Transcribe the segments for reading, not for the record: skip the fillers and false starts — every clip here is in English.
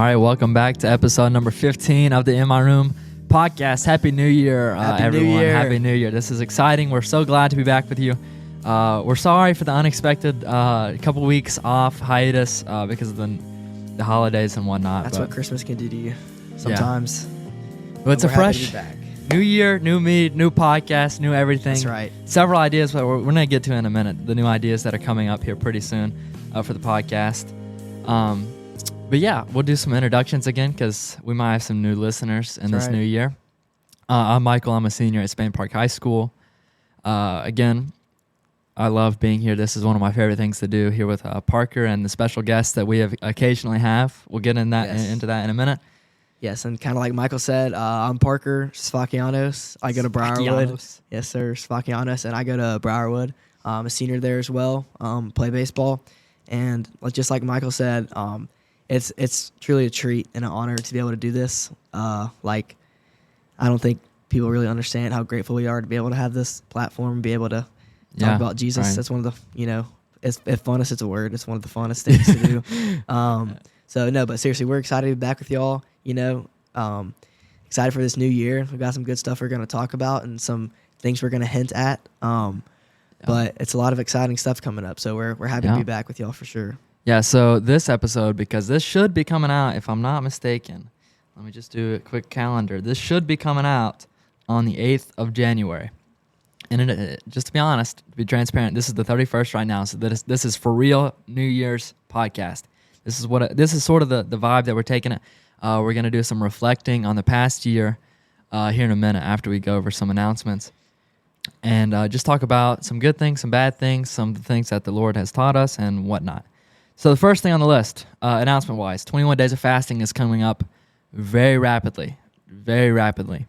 right, welcome back to episode number 15 of the In My Room podcast. Happy New Year, everyone. Happy New Year. This is exciting. We're so glad to be back with you. We're sorry for the unexpected couple weeks off hiatus because of the holidays and whatnot. That's what Christmas can do to you sometimes. Yeah. But it's a fresh new year, new me, new podcast, new everything. That's right. Several ideas, but we're going to get to in a minute. The new ideas that are coming up here pretty soon for the podcast. But yeah, we'll do some introductions again because we might have some new listeners in this new year. I'm Michael. I'm a senior at Spain Park High School. Again, I love being here. This is one of my favorite things to do here with Parker and the special guests that we have occasionally have. We'll get into that in a minute. Yes, and kind of like Michael said, I'm Parker Sfakianos. I go to Briarwood. Yes, sir, Sfakianos, and I go to Briarwood. I'm a senior there as well, play baseball. And just like Michael said, it's truly a treat and an honor to be able to do this. I don't think people really understand how grateful we are to be able to have this platform and be able to talk about Jesus. Right. That's one of the, if funnest it's a word, it's one of the funnest things to do. But seriously, we're excited to be back with y'all. Excited for this new year. We've got some good stuff we're going to talk about and some things we're going to hint at. But it's a lot of exciting stuff coming up. So we're happy to be back with y'all for sure. Yeah, so this episode, because this should be coming out, if I'm not mistaken, let me just do a quick calendar. This should be coming out on the 8th of January. And just to be honest, to be transparent, this is the 31st right now. So this is for real New Year's podcast. This is sort of the vibe that we're taking it. We're going to do some reflecting on the past year here in a minute after we go over some announcements. And just talk about some good things, some bad things, some of the things that the Lord has taught us and whatnot. So the first thing on the list, announcement-wise, 21 Days of Fasting is coming up very rapidly. Very rapid.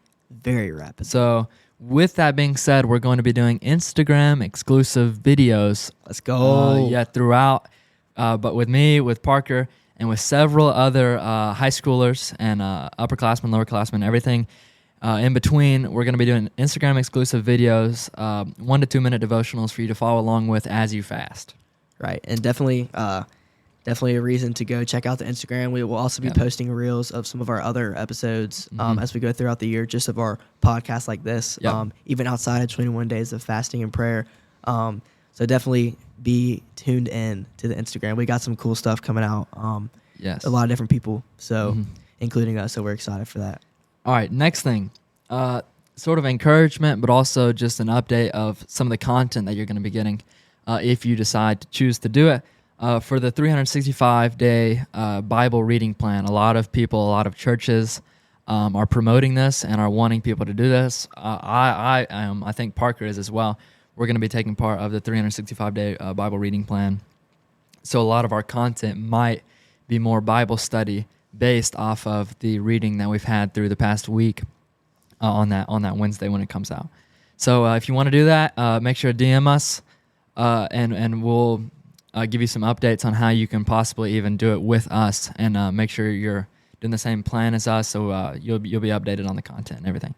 So with that being said, we're going to be doing Instagram exclusive videos. Let's go. Throughout. But with me, with Parker, and with several other high schoolers and upperclassmen, lowerclassmen, everything in between, we're going to be doing Instagram exclusive videos, 1 to 2 minute devotionals for you to follow along with as you fast. Right, and definitely a reason to go check out the Instagram. We will also be posting reels of some of our other episodes as we go throughout the year, just of our podcast like this, even outside of 21 Days of Fasting and Prayer. So definitely be tuned in to the Instagram. We got some cool stuff coming out. A lot of different people, so including us. So we're excited for that. All right, next thing, sort of encouragement, but also just an update of some of the content that you're going to be getting if you decide to choose to do it. For the 365-day Bible reading plan, a lot of people, a lot of churches are promoting this and are wanting people to do this. I am. I think Parker is as well. We're going to be taking part of the 365-day Bible reading plan. So a lot of our content might be more Bible study based off of the reading that we've had through the past week on that Wednesday when it comes out. So if you want to do that, make sure to DM us and we'll give you some updates on how you can possibly even do it with us and make sure you're doing the same plan as us so you'll be updated on the content and everything.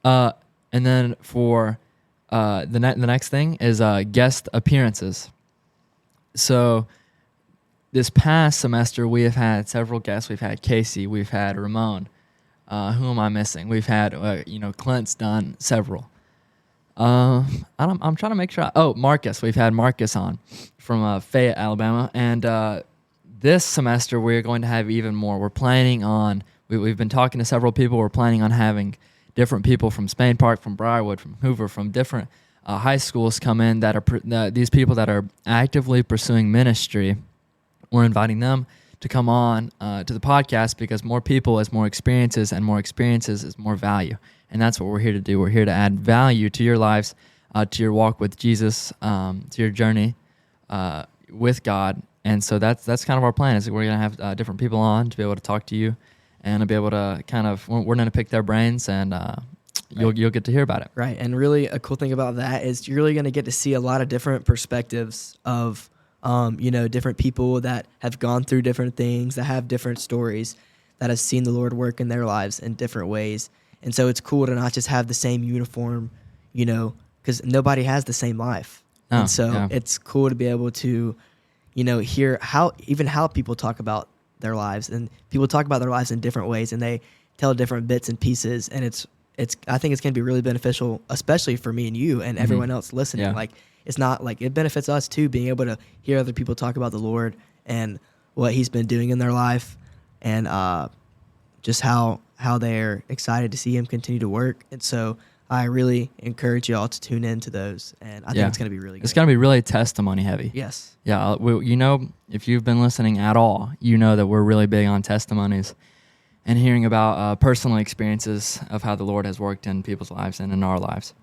And then for the next thing is guest appearances. So this past semester, we have had several guests. We've had Casey. We've had Ramon. Who am I missing? We've had, Clint's done several. I'm trying to make sure. Marcus. We've had Marcus on from Fayette, Alabama. And this semester, we're going to have even more. We're planning on, we've been talking to several people. We're planning on having different people from Spain Park, from Briarwood, from Hoover, from different high schools come in that are these people that are actively pursuing ministry. We're inviting them to come on to the podcast because more people is more experiences, and more experiences is more value. And that's what we're here to do. We're here to add value to your lives, to your walk with Jesus, to your journey with God. And so that's kind of our plan is we're going to have different people on to be able to talk to you and to be able to we're going to pick their brains and you'll get to hear about it. Right. And really a cool thing about that is you're really going to get to see a lot of different perspectives of different people that have gone through different things, that have different stories, that have seen the Lord work in their lives in different ways. And so it's cool to not just have the same uniform, because nobody has the same life. Oh, and so it's cool to be able to, hear how people talk about their lives, and people talk about their lives in different ways, and they tell different bits and pieces, and it's I think it's going to be really beneficial, especially for me and you and everyone else listening. Yeah. Like, it's not like it benefits us too, being able to hear other people talk about the Lord and what He's been doing in their life, and just how they're excited to see Him continue to work. And so I really encourage you all to tune into those, and I think it's going to be really good. It's going to be really testimony heavy. Yes. Yeah, if you've been listening at all, you know that we're really big on testimonies and hearing about personal experiences of how the Lord has worked in people's lives and in our lives.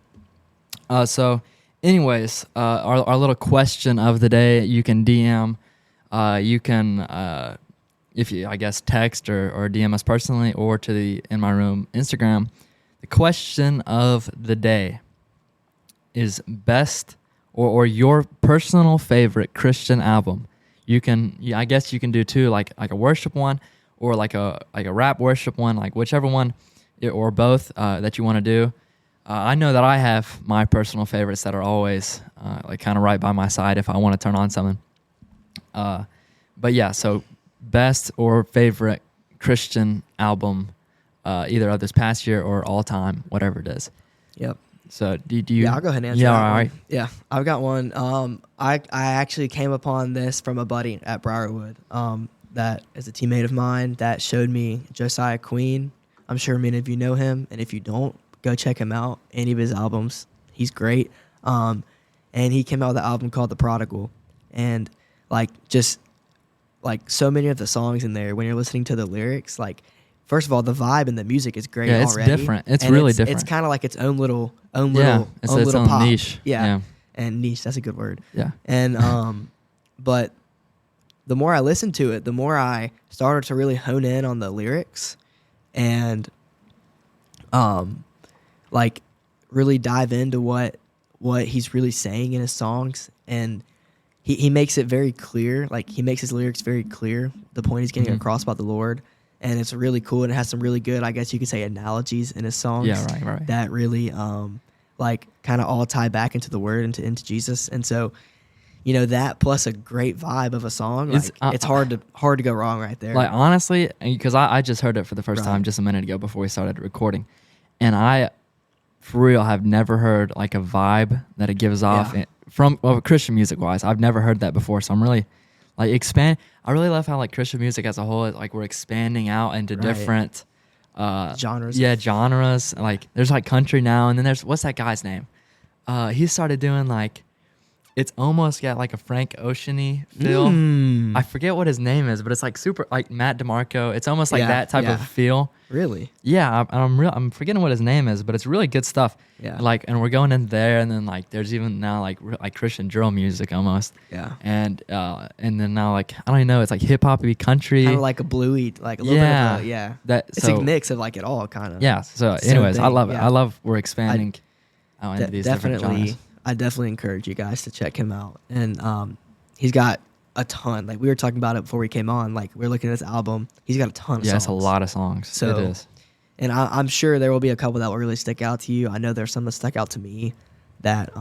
So anyways, our little question of the day, you can DM, you can, if you, I guess, text or DM us personally or to the In My Room Instagram. The question of the day is best or your personal favorite Christian album. I guess you can do two, like a worship one or like a rap worship one, like whichever one or both that you want to do. I know that I have my personal favorites that are always like kind of right by my side if I want to turn on something. But yeah, so best or favorite Christian album, either of this past year or all time, whatever it is. Yep. So do you? Yeah, I'll go ahead and answer. Yeah, that all one. right. Yeah, I've got one. I actually came upon this from a buddy at Briarwood. That is a teammate of mine that showed me Josiah Queen. I'm sure many of you know him, and if you don't, go check him out. Any of his albums, he's great. And he came out with an album called The Prodigal, and just so many of the songs in there, when you're listening to the lyrics, first of all, the vibe and the music is great. Yeah, it's already. different. It's really different. It's kind of like its own little It's its own pop. niche. Yeah. And niche, that's a good word. Yeah. And but the more I listened to it, the more I started to really hone in on the lyrics and really dive into what he's really saying in his songs. And he makes it very clear. He makes his lyrics very clear, the point he's getting across about the Lord. And it's really cool, and it has some really good, I guess you could say, analogies in his songs. Yeah, right. That really kind of all tie back into the Word, into Jesus. And so, that plus a great vibe of a song, it's hard to go wrong right there. Honestly, because I just heard it for the first Right. time just a minute ago before we started recording, and I, for real, have never heard a vibe that it gives off from Christian music wise. I've never heard that before, so I'm really I really love how Christian music as a whole, we're expanding out into different genres. Yeah, genres. There's country now, and then there's what's that guy's name? He started doing it's almost got a Frank Ocean-y feel. I forget what his name is, but it's super Matt DeMarco. It's almost that type of feel. Really? Yeah, I'm forgetting what his name is, but it's really good stuff. Yeah. And we're going in there, and then there's even now Christian drill music almost. Yeah. And then now I don't even know, it's hip hoppy country. Kind of a bluey, a little bit of it's a mix of it all kind of. Yeah. So anyways, I love it. I love we're expanding out into these different genres. I definitely encourage you guys to check him out. And he's got a ton. We were talking about it before we came on. We were looking at his album. He's got a ton of songs. Yeah, it's a lot of songs. So, it is. And I'm sure there will be a couple that will really stick out to you. I know there's some that stuck out to me that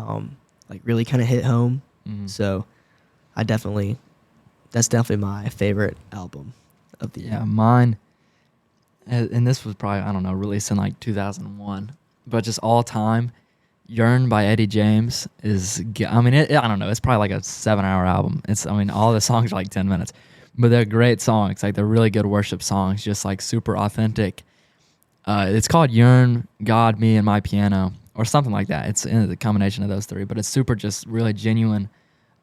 really kind of hit home. Mm-hmm. So that's definitely my favorite album of the year. Yeah, mine. And this was probably, I don't know, released in 2001. But just all time, Yearn by Eddie James is, I don't know, it's probably a 7-hour album. All the songs are 10 minutes, but they're great songs. They're really good worship songs, just super authentic. It's called Yearn, God, Me, and My Piano, or something like that. It's the combination of those three, but it's super just really genuine,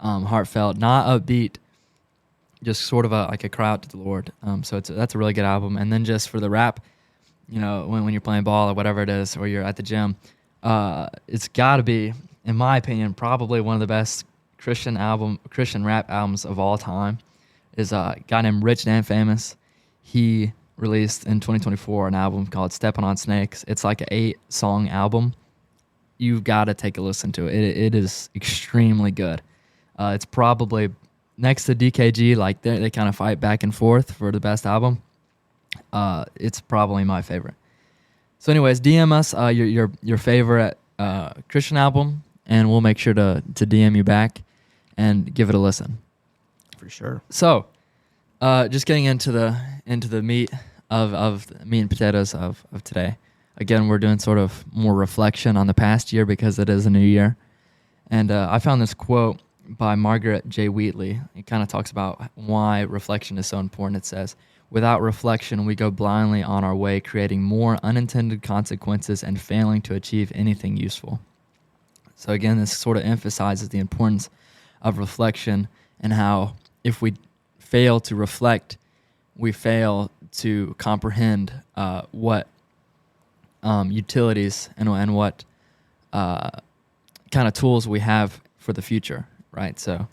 heartfelt, not upbeat, just sort of a cry out to the Lord. So that's a really good album. And then just for the rap, when you're playing ball or whatever it is, or you're at the gym, it's got to be, in my opinion, probably one of the best Christian rap albums of all time. Is a guy named Rich Damn Famous. He released in 2024 an album called Steppin' on Snakes. It's an 8-song album. You've got to take a listen to it. It is extremely good. It's probably next to DKG. They kind of fight back and forth for the best album. It's probably my favorite. So anyways, DM us your favorite Christian album, and we'll make sure to DM you back and give it a listen. For sure. So Just getting into the meat of the meat and potatoes of today. Again, we're doing sort of more reflection on the past year because it is a new year. And I found this quote by Margaret J. Wheatley. It kind of talks about why reflection is so important. It says, "Without reflection, we go blindly on our way, creating more unintended consequences and failing to achieve anything useful." So again, this sort of emphasizes the importance of reflection and how if we fail to reflect, we fail to comprehend what utilities and what kind of tools we have for the future, right? So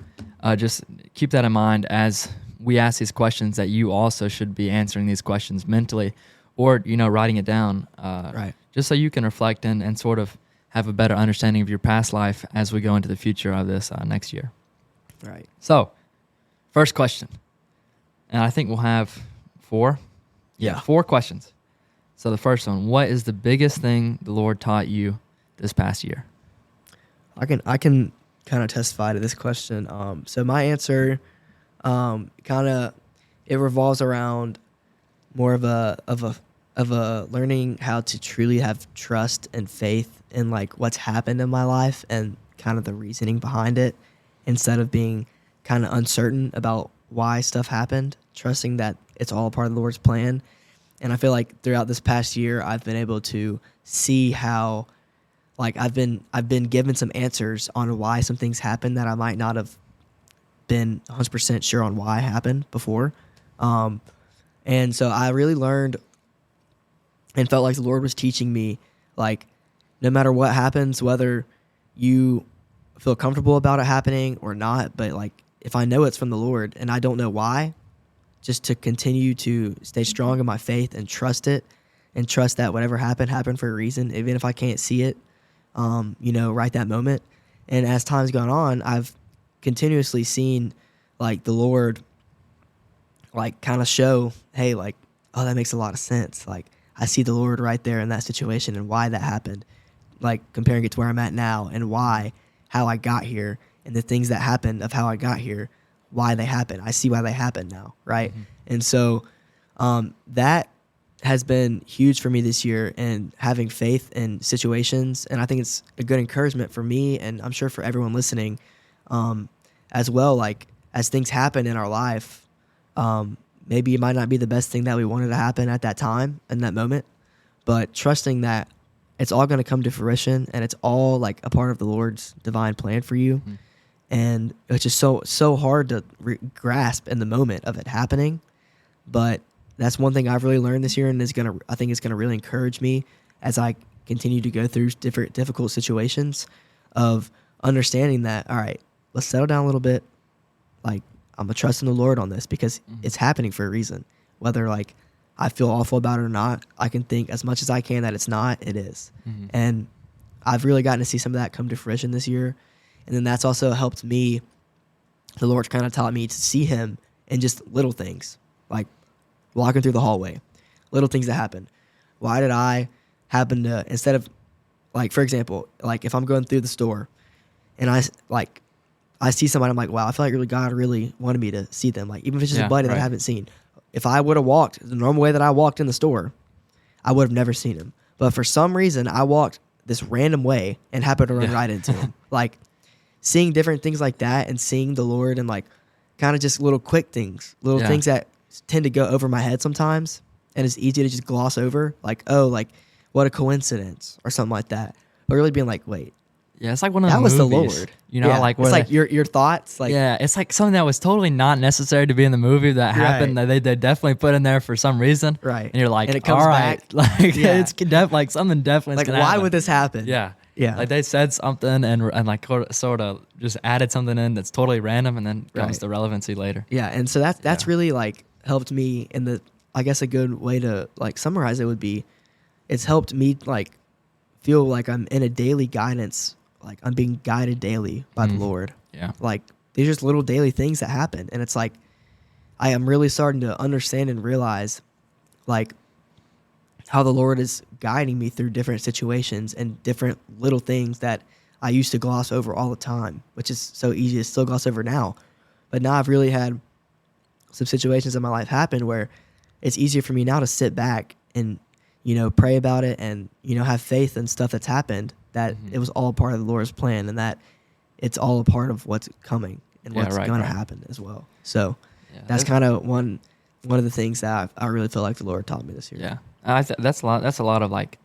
just keep that in mind as we ask these questions, that you also should be answering these questions mentally or, writing it down, Right. just so you can reflect and sort of have a better understanding of your past life as we go into the future of this next year. Right. So, first question, and I think we'll have 4. Yeah. 4 questions. So the first one, what is the biggest thing the Lord taught you this past year? I can kind of testify to this question. So my answer, kind of, it revolves around more of a learning how to truly have trust and faith in like what's happened in my life and kind of the reasoning behind it, instead of being kind of uncertain about why stuff happened, trusting that it's all part of the Lord's plan. And I feel like throughout this past year, I've been able to see how, like, I've been given some answers on why some things happened that I might not have been 100% sure on why happened before. And so I really learned and felt like the Lord was teaching me, like, no matter what happens, whether you feel comfortable about it happening or not, but like, if I know it's from the Lord and I don't know why, just to continue to stay strong in my faith and trust it, and trust that whatever happened for a reason, even if I can't see it, right that moment. And as time's gone on, I've continuously seen like the Lord like kind of show, hey, like, oh, that makes a lot of sense. Like, I see the Lord right there in that situation and why that happened, like comparing it to where I'm at now and how I got here and the things that happened of how I got here, why they happened. I see why they happened now, right? Mm-hmm. And so that has been huge for me this year, and having faith in situations. And I think it's a good encouragement for me, and I'm sure for everyone listening as well. Like, as things happen in our life, maybe it might not be the best thing that we wanted to happen at that time, in that moment, but trusting that it's all going to come to fruition and it's all like a part of the Lord's divine plan for you. Mm-hmm. And it's just so hard to grasp in the moment of it happening. But that's one thing I've really learned this year, and I think it's gonna really encourage me as I continue to go through different difficult situations, of understanding that, all right, let's settle down a little bit. Like, I'm gonna trust in the Lord on this because it's happening for a reason. Whether like I feel awful about it or not, I can think as much as I can that it's not, it is. Mm-hmm. And I've really gotten to see some of that come to fruition this year. And then that's also helped me. The Lord kind of taught me to see Him in just little things, like walking through the hallway, little things that happen. Why did I happen to, instead of, like, for example, like if I'm going through the store and I see somebody, I'm like, wow, I feel like God really wanted me to see them. Like, even if it's just a buddy that I haven't seen. If I would have walked the normal way that I walked in the store, I would have never seen him. But for some reason, I walked this random way and happened to run right into him. Like, seeing different things like that and seeing the Lord and like kind of just little quick things, things that tend to go over my head sometimes, and it's easy to just gloss over, like, oh, like, what a coincidence or something like that. But really being like, wait. Yeah, it's like one of the that movies. That was the Lord. Like it's like your thoughts. Like, yeah, it's like something that was totally not necessary to be in the movie that happened that they definitely put in there for some reason. Right. And you're like, and it comes all right. back. Like, it's like something definitely like, why would this happen? Yeah. Yeah. Like, they said something and like sort of just added something in that's totally random, and then comes the relevancy later. Yeah. And so that's really like helped me in the, I guess a good way to like summarize it would be, it's helped me like feel like I'm in a daily guidance. Like, I'm being guided daily by the Lord. Yeah. Like, these are just little daily things that happen. And it's like, I am really starting to understand and realize, like, how the Lord is guiding me through different situations and different little things that I used to gloss over all the time, which is so easy to still gloss over now. But now I've really had some situations in my life happened where it's easier for me now to sit back and, pray about it and, have faith in stuff that's happened, that it was all part of the Lord's plan and that it's all a part of what's coming and what's going to happen as well. So that's kind of one of the things that I really feel like the Lord taught me this year. Yeah. That's a lot of like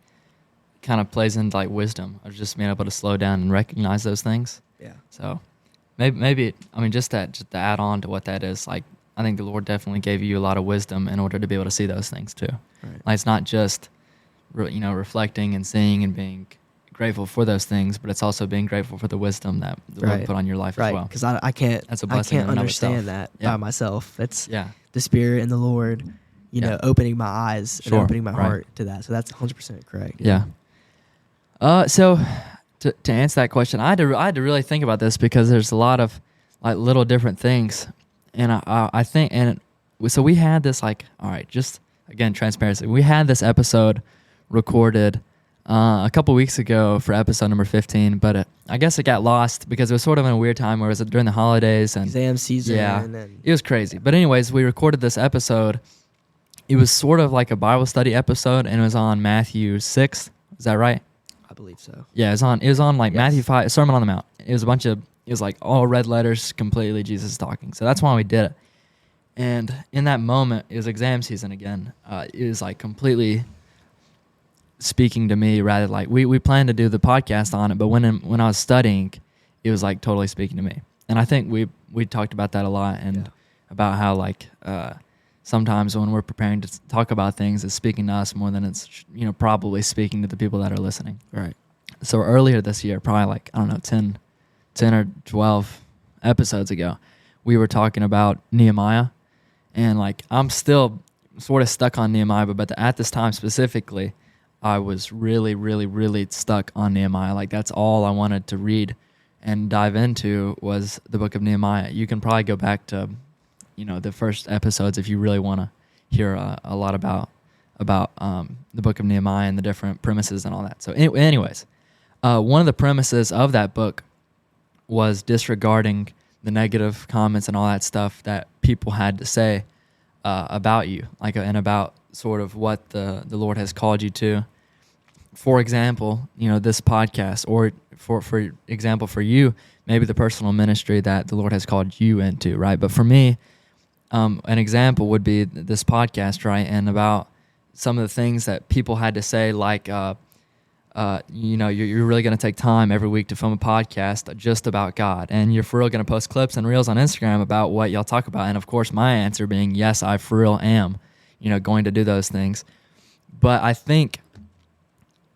kind of plays into like wisdom of just being able to slow down and recognize those things. Yeah. So maybe just to add on to what that is, like, I think the Lord definitely gave you a lot of wisdom in order to be able to see those things too. Right. Like, it's not just, reflecting and seeing and being grateful for those things, but it's also being grateful for the wisdom that the Lord put on your life as well. Because I can't, That's a blessing I can't understand that by myself. It's the Spirit and the Lord, opening my eyes and opening my heart to that. So that's 100% correct. Yeah. So to answer that question, I had to really think about this because there's a lot of like little different things, and I think, so we had this all right, just again transparency. We had this episode recorded a couple weeks ago for episode number 15, but I guess it got lost because it was sort of in a weird time where it was during the holidays and exam season. Yeah, it was crazy. But anyways, we recorded this episode. It was sort of like a Bible study episode, and it was on Matthew 6. Is that right? I believe so. Yeah, it was on Matthew 5, Sermon on the Mount. It was like all red letters, completely Jesus talking. So that's why we did it. And in that moment, it was exam season again. It was like completely speaking to me, rather like we planned to do the podcast on it, but when I was studying, it was like totally speaking to me. And I think we talked about that a lot, and about how sometimes when we're preparing to talk about things, it's speaking to us more than it's probably speaking to the people that are listening. Right. So earlier this year, probably 10 or 12 episodes ago, we were talking about Nehemiah, and I'm still sort of stuck on Nehemiah, but at this time specifically, I was really, really, really stuck on Nehemiah. That's all I wanted to read and dive into was the book of Nehemiah. You can probably go back to, the first episodes if you really want to hear a lot about the book of Nehemiah and the different premises and all that. So anyways, one of the premises of that book was disregarding the negative comments and all that stuff that people had to say about you, and about sort of what the Lord has called you to. For example, this podcast, or for example, for you, maybe the personal ministry that the Lord has called you into, right? But for me, an example would be this podcast, right? And about some of the things that people had to say, you're really going to take time every week to film a podcast just about God, and you're for real going to post clips and reels on Instagram about what y'all talk about. And of course, my answer being, yes, I for real am, going to do those things. But I think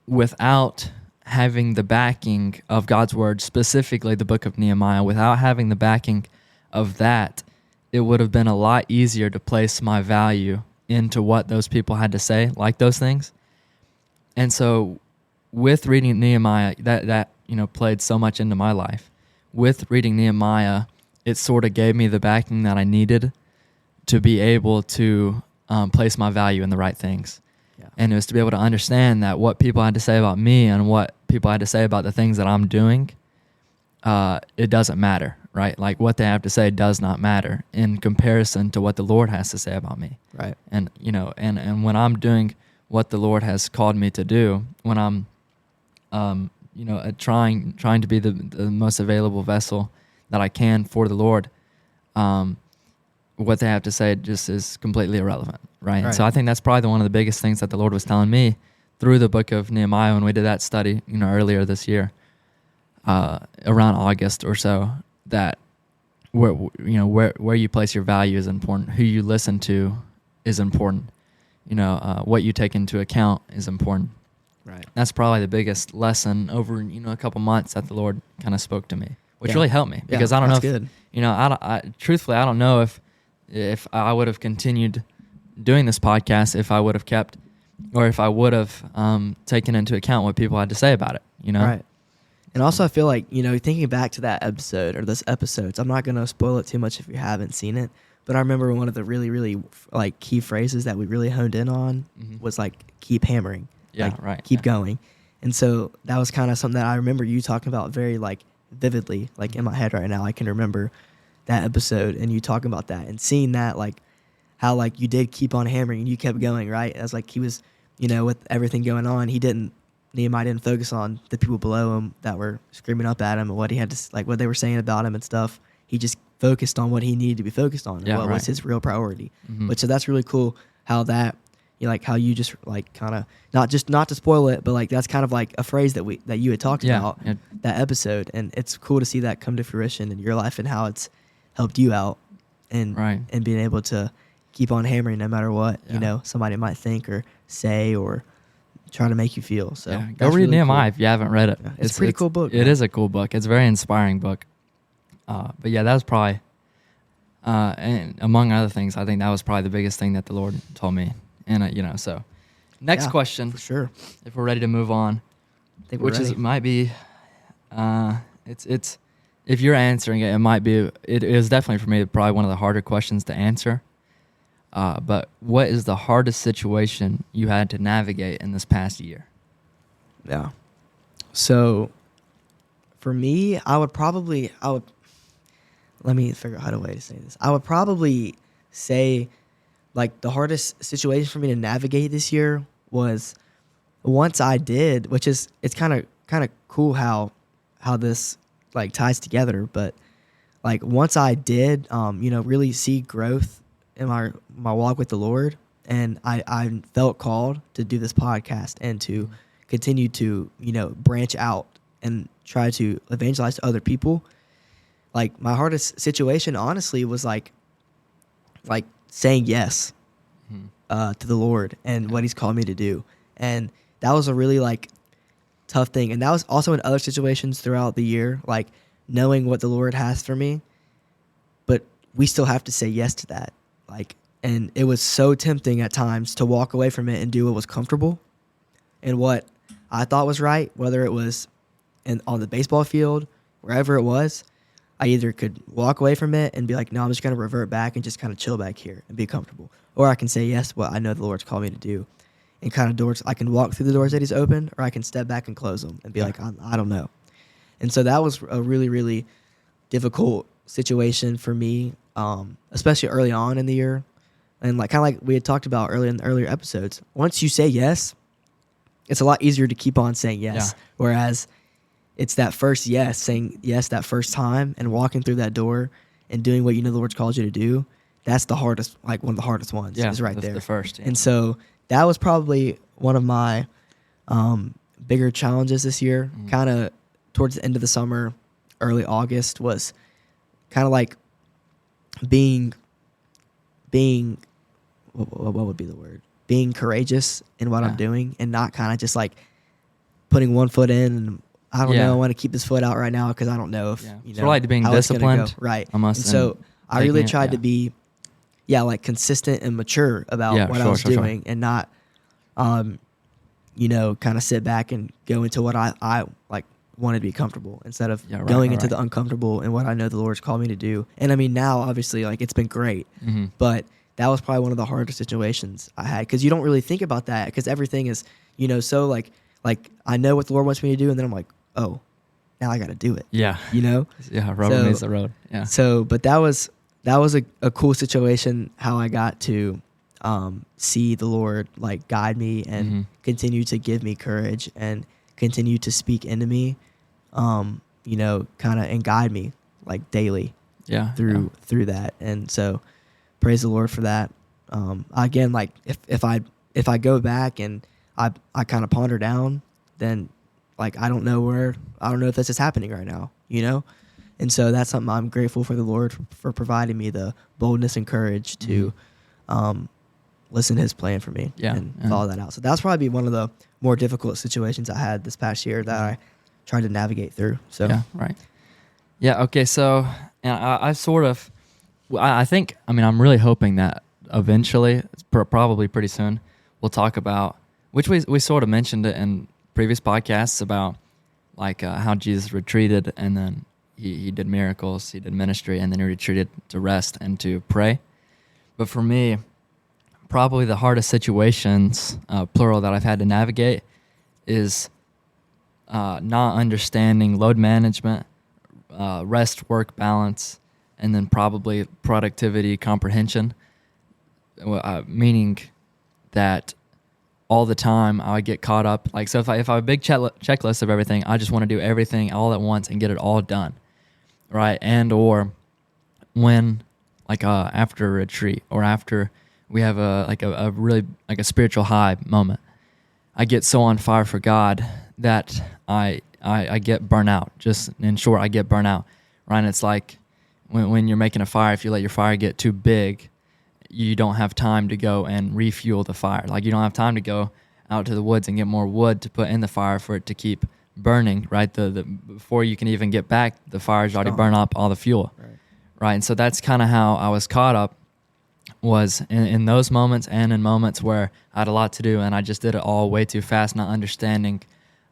without having the backing of God's word, specifically the book of Nehemiah, without having the backing of that, it would have been a lot easier to place my value into what those people had to say, like those things. And so with reading Nehemiah, that played so much into my life. With reading Nehemiah, it sort of gave me the backing that I needed to be able to place my value in the right things. Yeah. And it was to be able to understand that what people had to say about me and what people had to say about the things that I'm doing, it doesn't matter, right? What they have to say does not matter in comparison to what the Lord has to say about me. Right. And, and when I'm doing what the Lord has called me to do, when I'm, trying to be the most available vessel that I can for the Lord, what they have to say just is completely irrelevant, right? And so I think that's probably one of the biggest things that the Lord was telling me through the book of Nehemiah when we did that study, earlier this year, around August or so, that where you place your value is important, who you listen to is important, what you take into account is important. Right. That's probably the biggest lesson over a couple months that the Lord kind of spoke to me, which really helped me, because I don't know if, good. Truthfully, I don't know if I would have continued doing this podcast if I would have kept, or if I would have taken into account what people had to say about it, Right. And also I feel like, thinking back to that episode or those episodes, I'm not going to spoil it too much if you haven't seen it, but I remember one of the really, really key phrases that we really honed in on was keep hammering. Yeah, right. Keep going. And so that was kind of something that I remember you talking about very vividly, in my head right now. I can remember that episode and you talking about that and seeing that how like you did keep on hammering and you kept going, right? As like he was, with everything going on, Nehemiah didn't focus on the people below him that were screaming up at him and what he had to, like what they were saying about him and stuff. He just focused on what he needed to be focused on and what was his real priority. But so that's really cool how that, how you just like kind of not to spoil it, but like that's kind of like a phrase that you had talked about that episode, and it's cool to see that come to fruition in your life and how it's helped you out and being able to keep on hammering no matter what somebody might think or say or try to make you feel. So go read Nehemiah if you haven't read it. Yeah, it's a pretty cool book. It is a cool book. It's a very inspiring book. But yeah, that was probably and among other things, I think that was probably the biggest thing that the Lord told me. And so next question, for sure. If we're ready to move on, I think we're ready. Might be, it's if you're answering it, it is definitely for me probably one of the harder questions to answer. But what is the hardest situation you had to navigate in this past year? Yeah. So for me, let me figure out how to say this. I would probably say like the hardest situation for me to navigate this year was once I did, which is, it's kind of cool how this like ties together. But like once I did, really see growth in my walk with the Lord, and I felt called to do this podcast and to continue to, branch out and try to evangelize to other people. Like my hardest situation, honestly, was like saying yes to the Lord and what He's called me to do, and that was a really like tough thing. And that was also in other situations throughout the year, like knowing what the Lord has for me, but we still have to say yes to that. Like, and it was so tempting at times to walk away from it and do what was comfortable and what I thought was right, whether it was on the baseball field, wherever it was. I either could walk away from it and be like, no, I'm just going to revert back and just kind of chill back here and be comfortable. Or I can say yes, what I know the Lord's called me to do. And kind of doors, I can walk through the doors that He's opened, or I can step back and close them and be like, I don't know. And so that was a really, really difficult situation for me, especially early on in the year. And like kind of like we had talked about earlier in the earlier episodes, once you say yes, it's a lot easier to keep on saying yes. Yeah. Whereas it's that first yes, saying yes that first time and walking through that door and doing what the Lord's called you to do, that's the hardest, like one of the hardest ones is right there. The first. Yeah. And so that was probably one of my bigger challenges this year, kind of towards the end of the summer, early August, was kind of like being what would be the word? Being courageous in what I'm doing and not kind of just like putting one foot in and I don't know. I want to keep this foot out right now because I don't know if so like being disciplined, right? And so I really tried to be, like consistent and mature about what I was doing, and not, kind of sit back and go into what I like wanted to be comfortable instead of going into the uncomfortable and what I know the Lord's called me to do. And I mean, now obviously like it's been great, but that was probably one of the hardest situations I had because you don't really think about that because everything is, so like I know what the Lord wants me to do, and then I'm like, oh, now I got to do it. Yeah. Rubber meets the road. Yeah. So, but that was a cool situation how I got to see the Lord like guide me and continue to give me courage and continue to speak into me, kind of and guide me like daily. Through that. And so praise the Lord for that. Again, like if I go back and I kind of ponder down, then like I don't know if this is happening right now, and so that's something I'm grateful for the Lord for providing me the boldness and courage to listen to His plan for me and follow that out. So that's probably one of the more difficult situations I had this past year that I tried to navigate through. So okay. So and I think I'm really hoping that eventually, probably pretty soon, we'll talk about, which we sort of mentioned it in previous podcasts about like how Jesus retreated and then he did miracles, he did ministry, and then he retreated to rest and to pray. But for me, probably the hardest situations, plural, that I've had to navigate is not understanding load management, rest-work balance, and then probably productivity comprehension. meaning that all the time I would get caught up. Like, so if I have a big checklist of everything, I just want to do everything all at once and get it all done, right? And or when, like, after a retreat or after we have a really like a spiritual high moment, I get so on fire for God that I get burnout. Just in short, I get burnout, right? And it's like when you're making a fire, if you let your fire get too big, you don't have time to go and refuel the fire. Like, you don't have time to go out to the woods and get more wood to put in the fire for it to keep burning, right? The before you can even get back, the fire's already burned up all the fuel, right? And so that's kind of how I was caught up, was in those moments and in moments where I had a lot to do and I just did it all way too fast, not understanding,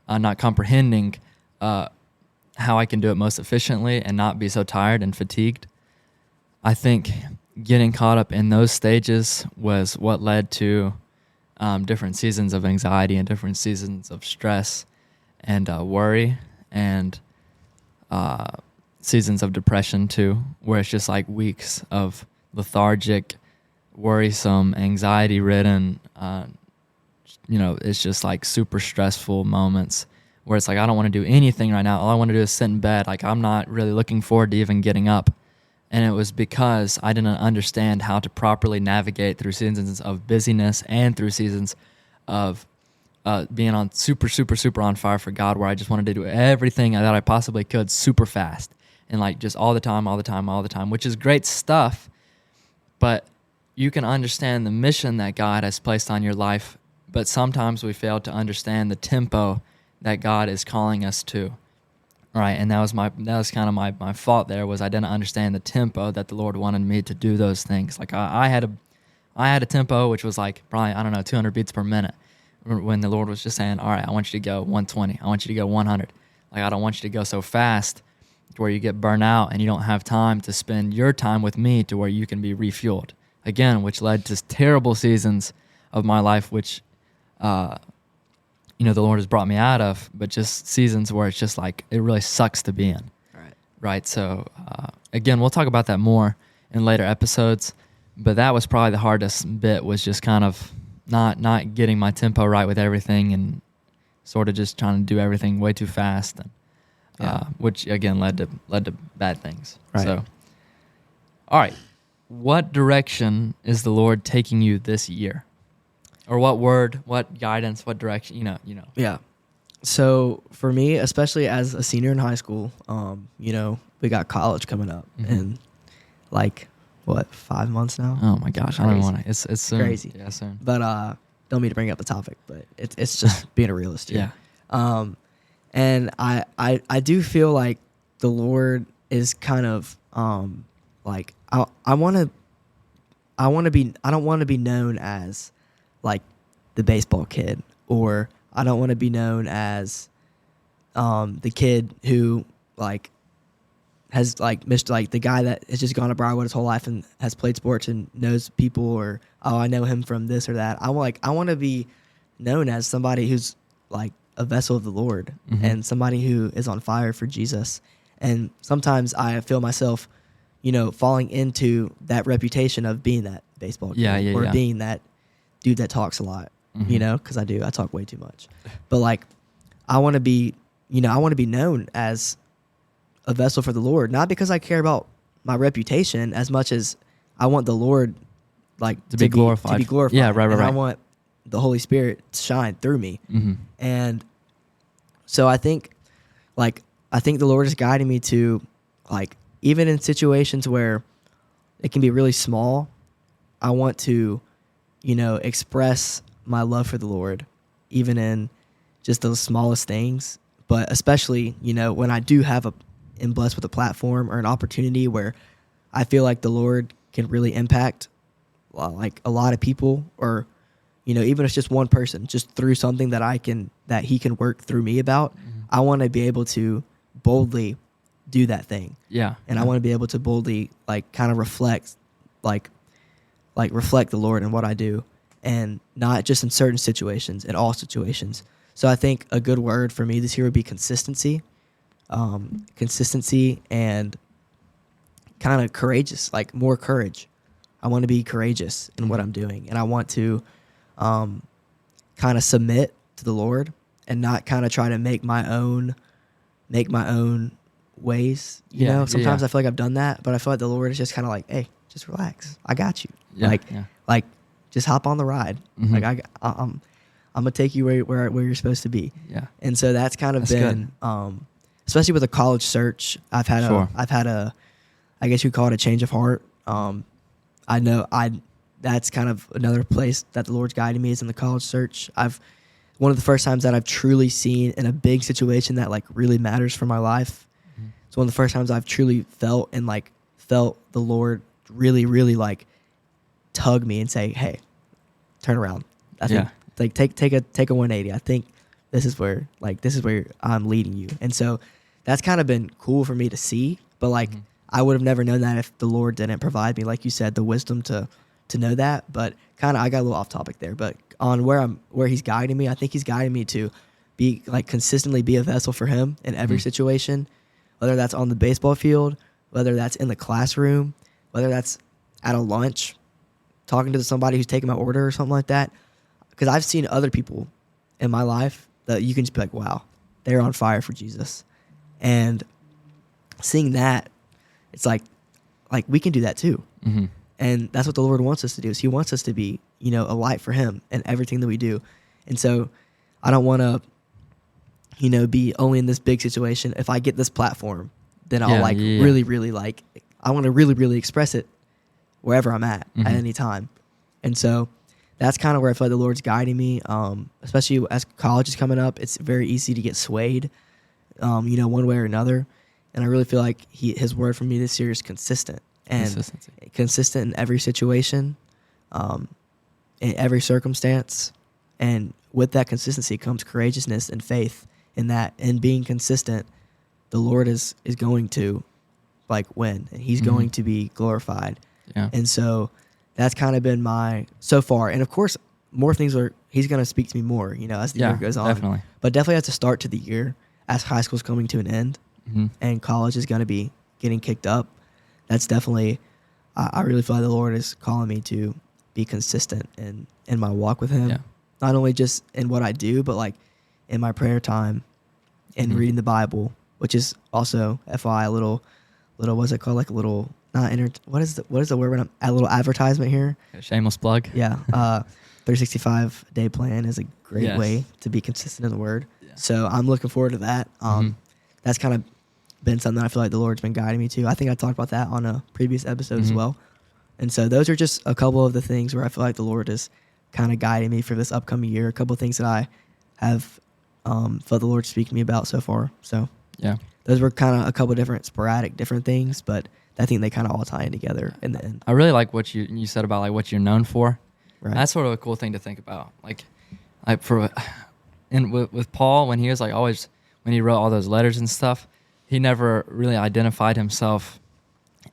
not comprehending how I can do it most efficiently and not be so tired and fatigued. I think getting caught up in those stages was what led to different seasons of anxiety and different seasons of stress and worry and seasons of depression too, where it's just like weeks of lethargic, worrisome, anxiety-ridden, it's just like super stressful moments where it's like, I don't want to do anything right now. All I want to do is sit in bed. Like, I'm not really looking forward to even getting up. And it was because I didn't understand how to properly navigate through seasons of busyness and through seasons of being on super on fire for God, where I just wanted to do everything that I possibly could super fast and like just all the time, which is great stuff. But you can understand the mission that God has placed on your life, but sometimes we fail to understand the tempo that God is calling us to. Right, and that was kind of my fault there, was I didn't understand the tempo that the Lord wanted me to do those things. Like, I had a tempo which was like probably 200 beats per minute, when the Lord was just saying, all right, I want you to go 120, I want you to go 100. Like, I don't want you to go so fast to where you get burnt out and you don't have time to spend your time with me to where you can be refueled. Again, which led to terrible seasons of my life, which the Lord has brought me out of, but just seasons where it's just like, it really sucks to be in. Right. So, again, we'll talk about that more in later episodes, but that was probably the hardest bit, was just kind of not getting my tempo right with everything and sort of just trying to do everything way too fast, and, which again led to bad things. Right. So, all right. What direction is the Lord taking you this year? Or what word, what guidance, what direction, you know. Yeah. So for me, especially as a senior in high school, we got college coming up in like, 5 months now? Oh my gosh, I don't want to. It's soon. Crazy. Yeah, soon. But don't mean to bring up the topic, but it's just being a realist here. Yeah. And I do feel like the Lord is kind of like, I don't want to be known as like the baseball kid, or I don't want to be known as the kid who like has like missed, like the guy that has just gone to Briarwood his whole life and has played sports and knows people, or I know him from this or that. I want to be known as somebody who's like a vessel of the Lord, and somebody who is on fire for Jesus. And sometimes I feel myself, falling into that reputation of being that baseball kid, or being that dude that talks a lot, because I talk way too much. But like, I want to be known as a vessel for the Lord, not because I care about my reputation as much as I want the Lord like to be glorified. To be glorified. Yeah, right. I want the Holy Spirit to shine through me. And so I think the Lord is guiding me to, like, even in situations where it can be really small, I want to, express my love for the Lord, even in just those smallest things. But especially, when I do am blessed with a platform or an opportunity where I feel like the Lord can really impact like a lot of people, or, even if it's just one person, just through something that he can work through me about. I want to be able to boldly do that thing. Yeah. And I want to be able to boldly like kind of reflect the Lord in what I do, and not just in certain situations, in all situations. So I think a good word for me this year would be consistency. Consistency and kind of courageous, like more courage. I want to be courageous in what I'm doing, and I want to kind of submit to the Lord and not kind of try to make my own ways. You know, sometimes I feel like I've done that, but I feel like the Lord is just kind of like, hey, just relax. I got you. Like just hop on the ride. Mm-hmm. Like I'm gonna take you where you're supposed to be. Yeah. And so that's kind of been, especially with a college search, I've had a, I guess you'd call it a change of heart. I know that's kind of another place that the Lord's guiding me is in the college search. One of the first times that I've truly seen in a big situation that like really matters for my life. Mm-hmm. It's one of the first times I've truly felt the Lord really, really like tug me and say, hey, turn around. I think like take a 180. I think this is where I'm leading you. And so that's kind of been cool for me to see, but like I would have never known that if the Lord didn't provide me, like you said, the wisdom to know that. But kind of I got a little off topic there, but on where he's guiding me, I think he's guiding me to be like consistently be a vessel for him in every situation, whether that's on the baseball field, whether that's in the classroom, whether that's at a lunch, talking to somebody who's taking my order or something like that. Because I've seen other people in my life that you can just be like, wow, they're on fire for Jesus. And seeing that, it's like we can do that too. Mm-hmm. And that's what the Lord wants us to do, is he wants us to be, you know, a light for him in everything that we do. And so I don't want to, you know, be only in this big situation. If I get this platform, then I'll really, really like, I want to really, really express it wherever I'm at any time. And so that's kind of where I feel like the Lord's guiding me, especially as college is coming up. It's very easy to get swayed, you know, one way or another. And I really feel like his word for me this year is consistent. And consistent in every situation, in every circumstance. And with that consistency comes courageousness and faith in that. And being consistent, the Lord is going to like win, and he's going to be glorified. Yeah. And so that's kind of been so far. And of course, more things he's going to speak to me more, you know, as the year goes on. Definitely. But definitely at the start to the year, as high school's coming to an end and college is going to be getting kicked up, that's definitely, I really feel like the Lord is calling me to be consistent in my walk with him. Yeah. Not only just in what I do, but like in my prayer time and reading the Bible, which is also FYI a little, what's it called? Like a little, what is the word when I'm a little advertisement here? A shameless plug. Yeah. 365 day plan is a great way to be consistent in the word. Yeah. So I'm looking forward to that. That's kind of been something that I feel like the Lord's been guiding me to. I think I talked about that on a previous episode as well. And so those are just a couple of the things where I feel like the Lord is kind of guiding me for this upcoming year. A couple of things that I have felt the Lord speak to me about so far. So yeah, those were kind of a couple of different things, but I think they kind of all tie in together in the end. I really like what you said about like what you're known for. Right. That's sort of a cool thing to think about. Like with Paul, when he was like always, when he wrote all those letters and stuff, he never really identified himself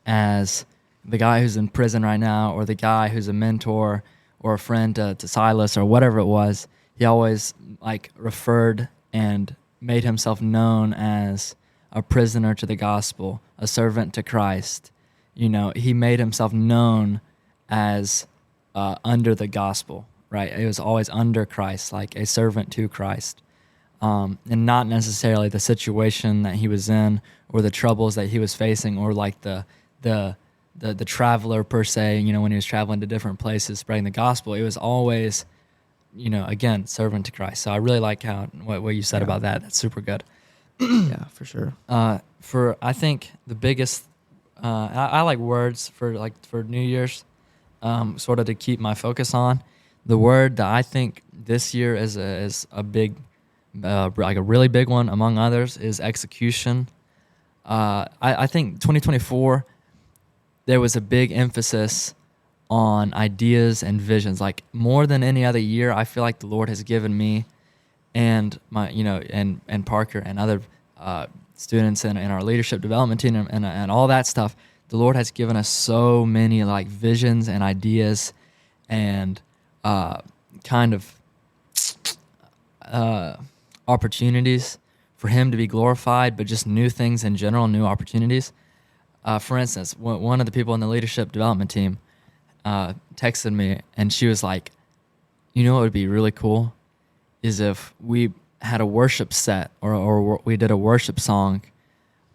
as the guy who's in prison right now, or the guy who's a mentor or a friend to Silas or whatever it was. He always like referred and made himself known as a prisoner to the gospel, a servant to Christ. You know, he made himself known as under the gospel, right? It was always under Christ, like a servant to Christ. And not necessarily the situation that he was in or the troubles that he was facing, or like the traveler per se, you know, when he was traveling to different places spreading the gospel. It was always, you know, again, servant to Christ. So I really like what you said about that. That's super good. Yeah, for sure. I think the biggest, I like words for New Year's, sort of to keep my focus on. The word that I think this year is a big, like a really big one among others, is execution. I think 2024, there was a big emphasis on ideas and visions. Like more than any other year, I feel like the Lord has given me and my, you know, and Parker and other students in our leadership development team and all that stuff. The Lord has given us so many like visions and ideas and kind of opportunities for him to be glorified, but just new things in general, new opportunities. For instance, one of the people in the leadership development team texted me, and she was like, you know what would be really cool is if we had a worship set or we did a worship song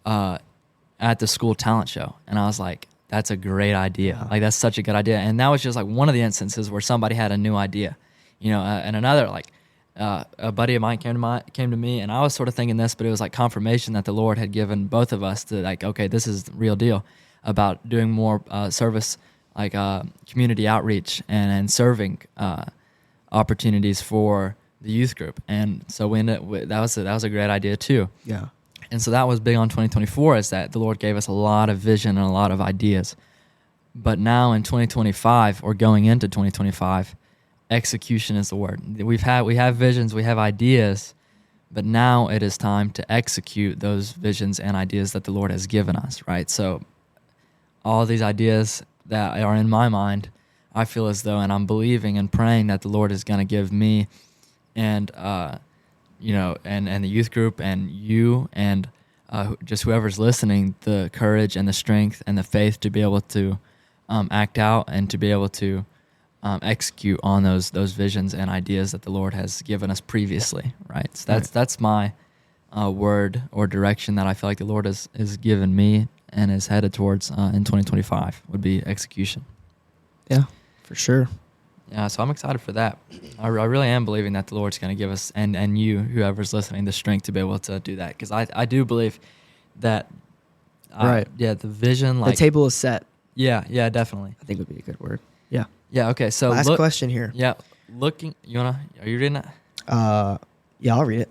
at the school talent show. And I was like, that's a great idea. Yeah. Like, that's such a good idea. And that was just like one of the instances where somebody had a new idea, and another, like, a buddy of mine came to me, and I was sort of thinking this, but it was like confirmation that the Lord had given both of us to, like, okay, this is the real deal about doing more service, like community outreach and serving opportunities for the youth group. And so that was a great idea too. Yeah. And so that was big on 2024, is that the Lord gave us a lot of vision and a lot of ideas. But now in 2025, or going into 2025, execution is the word. We have visions, we have ideas, but now it is time to execute those visions and ideas that the Lord has given us, right? So all these ideas that are in my mind, I feel as though, and I'm believing and praying that the Lord is going to give me and and the youth group and you and just whoever's listening, the courage and the strength and the faith to be able to act out and to be able to execute on those visions and ideas that the Lord has given us previously, right? So that's my word or direction that I feel like the Lord has given me and is headed towards in 2025 would be execution. Yeah, for sure. Yeah, so I'm excited for that. I really am believing that the Lord's going to give us, and you, whoever's listening, the strength to be able to do that. Because I do believe that, the vision, like... The table is set. Yeah, definitely. I think would be a good word. Yeah. Yeah, okay, so... Last question here. Yeah, are you reading it? Yeah, I'll read it.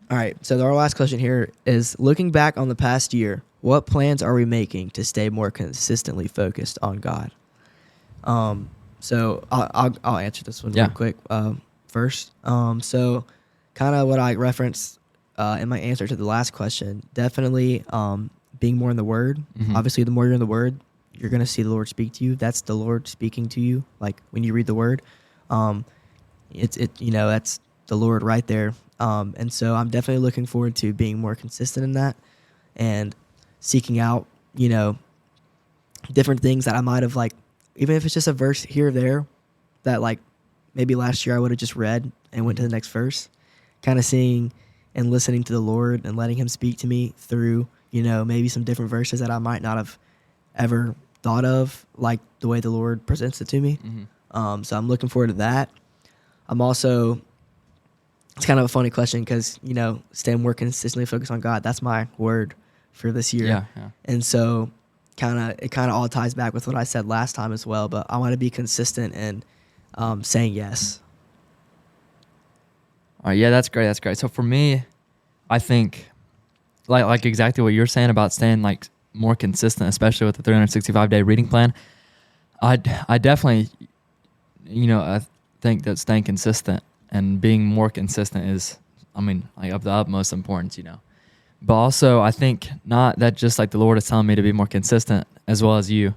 All right, so our last question here is, looking back on the past year, what plans are we making to stay more consistently focused on God? So I'll answer this one real quick first. So kind of what I referenced in my answer to the last question, definitely being more in the Word. Mm-hmm. Obviously, the more you're in the Word, you're going to see the Lord speak to you. That's the Lord speaking to you. Like when you read the Word, that's the Lord right there. And so I'm definitely looking forward to being more consistent in that and seeking out, different things that I might have, like, even if it's just a verse here or there that, like, maybe last year I would have just read and went to the next verse, kind of seeing and listening to the Lord and letting him speak to me through, maybe some different verses that I might not have ever thought of, like the way the Lord presents it to me. Mm-hmm. So I'm looking forward to that. I'm also, it's kind of a funny question because, staying more consistently focused on God, that's my word for this year. Yeah. And so it kind of all ties back with what I said last time as well, but I want to be consistent and saying yes. All right, yeah, that's great. So for me, I think like exactly what you're saying about staying like more consistent, especially with the 365-day reading plan. I definitely, I think that staying consistent and being more consistent is, of the utmost importance, But also, I think not that just like the Lord is telling me to be more consistent as well as you,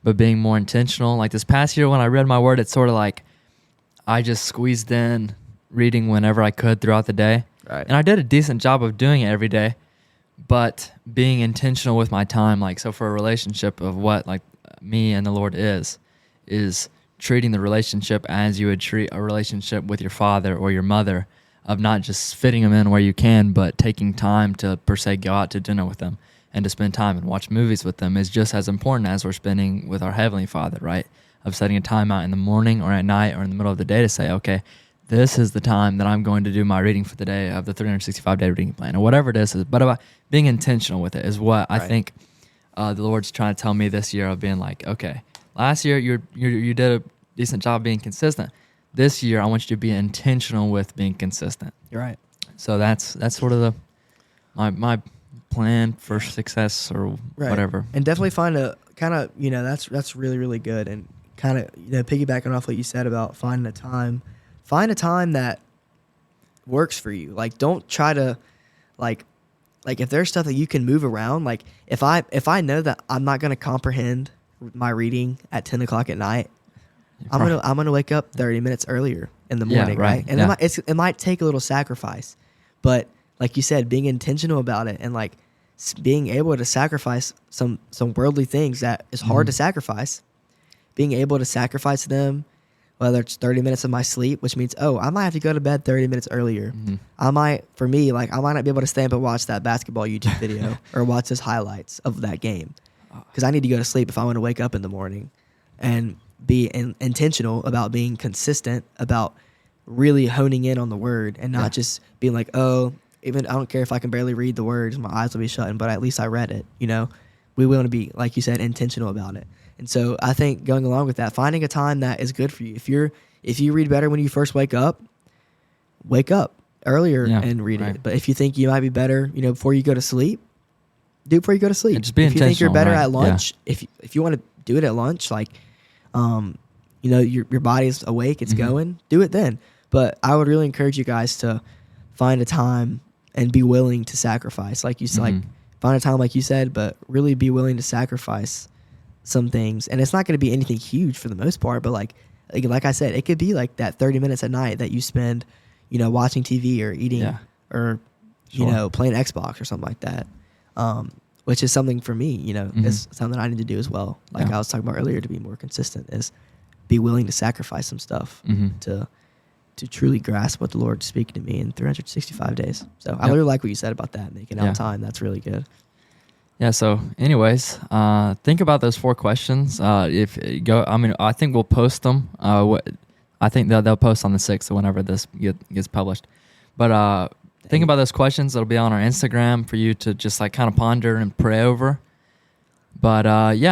but being more intentional. Like this past year when I read my word, it's sort of like I just squeezed in reading whenever I could throughout the day. Right. And I did a decent job of doing it every day, but being intentional with my time. Like, so for a relationship of what like me and the Lord is treating the relationship as you would treat a relationship with your father or your mother, of not just fitting them in where you can, but taking time to, per se, go out to dinner with them and to spend time and watch movies with them is just as important as we're spending with our Heavenly Father, right? Of setting a time out in the morning or at night or in the middle of the day to say, okay, this is the time that I'm going to do my reading for the day of the 365-day reading plan or whatever it is. But about being intentional with it is what I think the Lord's trying to tell me this year, of being like, okay, last year you did a decent job being consistent. This year, I want you to be intentional with being consistent. You're right. So that's sort of my plan for success or whatever. And definitely find a kind of, that's really, really good. And kind of, piggybacking off what you said about finding a time that works for you. Like, don't try to, like if there's stuff that you can move around, like if I know that I'm not going to comprehend my reading at 10 o'clock at night, I'm gonna wake up 30 minutes earlier in the morning, right? And it might take a little sacrifice, but like you said, being intentional about it and like being able to sacrifice some worldly things that is hard to sacrifice, being able to sacrifice them, whether it's 30 minutes of my sleep, which means, I might have to go to bed 30 minutes earlier. Mm-hmm. I might not be able to stay up and watch that basketball YouTube video or watch those highlights of that game, because I need to go to sleep if I want to wake up in the morning, and be intentional about being consistent, about really honing in on the word, and not just being like, even I don't care if I can barely read the words, my eyes will be shut, but at least I read it. We want to be, like you said, intentional about it. And so I think going along with that, finding a time that is good for you. If you read better when you first wake up earlier and read it. But if you think you might be better, before you go to sleep, do it before you go to sleep. And just be if you think you're better at right? lunch, if you want to do it at lunch, like, your body's awake, it's going, do it then. But I would really encourage you guys to find a time and be willing to sacrifice, like you said, like find a time, like you said, but really be willing to sacrifice some things. And it's not going to be anything huge for the most part, but like I said, it could be like that 30 minutes at night that you spend, watching TV or eating or, playing Xbox or something like that. Which is something for me, is something I need to do as well. Like I was talking about earlier, to be more consistent, is be willing to sacrifice some stuff to truly grasp what the Lord's speaking to me in 365 days. So I really like what you said about that, making out time. That's really good. Yeah. So, anyways, think about those 4 questions. I think we'll post them. I think they'll post on the 6th, so whenever this gets published. But think about those questions. It'll be on our Instagram for you to just like kind of ponder and pray over. But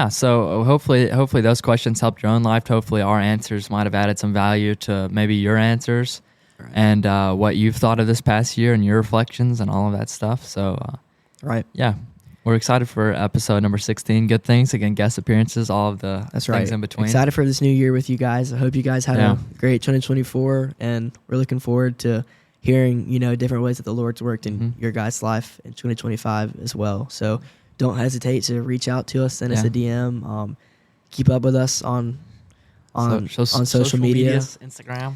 so hopefully those questions helped your own life. Hopefully our answers might have added some value to maybe your answers and what you've thought of this past year and your reflections and all of that stuff. So, we're excited for episode number 16. Good things, again, guest appearances, all of the things in between. Excited for this new year with you guys. I hope you guys had a great 2024, and we're looking forward to hearing, different ways that the Lord's worked in your guys' life in 2025 as well. So don't hesitate to reach out to us, send us a DM, keep up with us on social media, Instagram.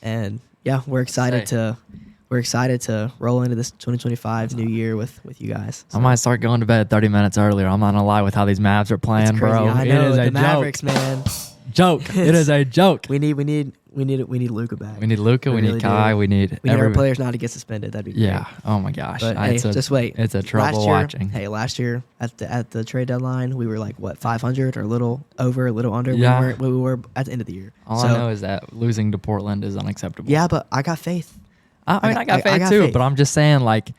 And we're excited to roll into this 2025 new year with you guys. So. I might start going to bed 30 minutes earlier. I'm not gonna lie with how these Mavs are playing, bro. I know, it is the Mavericks, man. Joke. It is a joke. We need Luka back. We need Luka. We need Kai. We need our players not to get suspended. That'd be great. Yeah. Oh my gosh. But just wait. It's a trouble watching. Hey, last year at the trade deadline, we were like 500 or a little over, a little under. Yeah. We were at the end of the year. All I know is that losing to Portland is unacceptable. Yeah, but I got faith. I got faith too. But I'm just saying, like,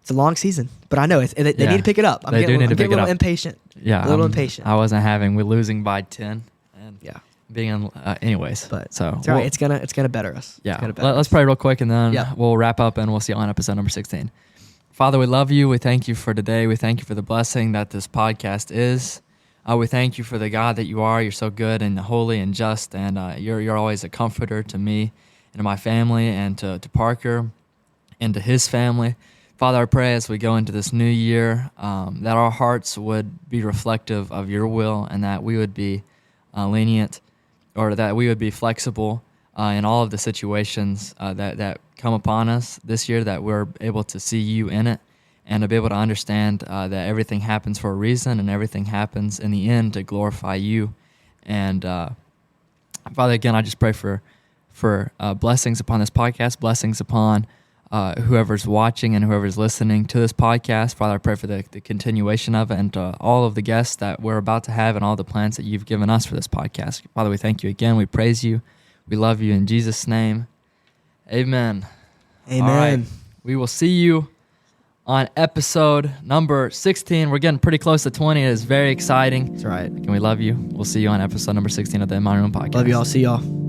it's a long season. But I know they need to pick it up. I'm getting a little impatient. Yeah, a little impatient. I wasn't we're losing by 10. And being anyways, but so it's all right. It's gonna better us. Yeah, let's pray real quick and then we'll wrap up and we'll see you on episode number 16. Father, we love you. We thank you for today. We thank you for the blessing that this podcast is. We thank you for the God that you are. You're so good and holy and just, and you're always a comforter to me and to my family and to Parker and to his family. Father, I pray as we go into this new year that our hearts would be reflective of your will and that we would be lenient, or that we would be flexible in all of the situations that come upon us this year, that we're able to see you in it and to be able to understand that everything happens for a reason and everything happens in the end to glorify you. And Father, again, I just pray for blessings upon this podcast, blessings upon whoever's watching and whoever's listening to this podcast. Father, I pray for the continuation of it and to all of the guests that we're about to have and all the plans that you've given us for this podcast. Father, we thank you again. We praise you. We love you in Jesus' name. Amen. Amen. All right. We will see you on episode number 16. We're getting pretty close to 20. It is very exciting. That's right. And we love you. We'll see you on episode number 16 of the In My Room podcast. Love you all. See y'all.